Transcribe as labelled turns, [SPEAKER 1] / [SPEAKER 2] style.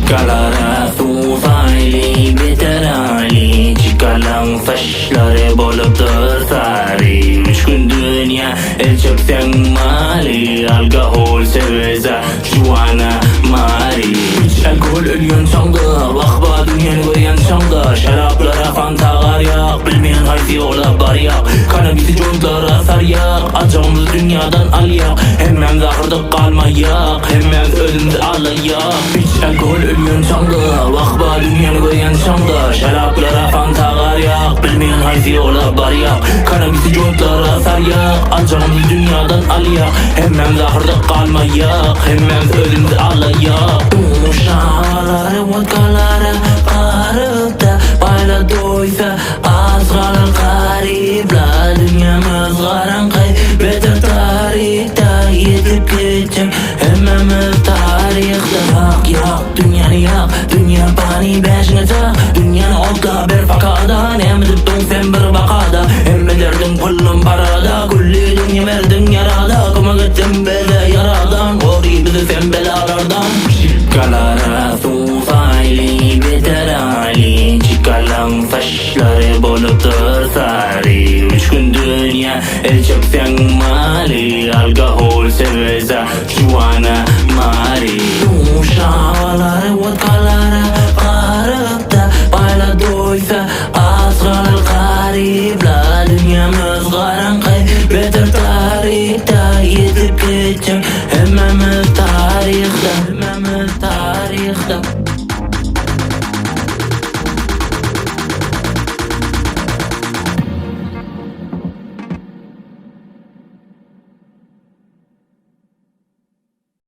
[SPEAKER 1] Şikalara tufayli bitirali Çıkalan saçları boluptur sari 3 gün dünya el çöpsen mali Alkohol seveza juana mari Alkohol ölüyen çağda Vakba dünyanı koyan çağda Şaraplara fantalar yak Bilmeyen hayfi ola bar yak Kanabisi jointlara sar yak Acağımız dünyadan al yak Hemen zahırda kalma yak Hemen özümüzü alayak Hiç alkohol ölüyen çağda Vakba dünyanı koyan çağda Şaraplara fantalar yak Bilmeyen hayfi ola bar yak Kanabisi jointlara sar yak Acağımız dünyadan al yak Hemen zahırda kalma yak Hemen özümüzü alayak Uşağları vodkaları karıp da Bayla doysa az kalır garipler Dünyamız karanlık beter tarihte Yetip gidecek hemmemiz tarihte Yak yak dünyanı yak Dünya bani beşine tak Dünyanı olta bir fakada Hem tuttun sen bir bakada Hem ederdin kullum parada Kulli dünya verdin yarada Kuma gittin bele yaradan Ori bizi sen belalardan Şikalara tufayli bitirali Çıkalan saçları boluptur sari 3 gün dünya el çöpsen mali Alkohol seveza juana mari Uşağları vodkaları karıp da Bayla doysa az kalır garipler Dünyamız karanlık beter tarihte Yetip gidecek hemmemiz tarihte Hemmemiz tarihte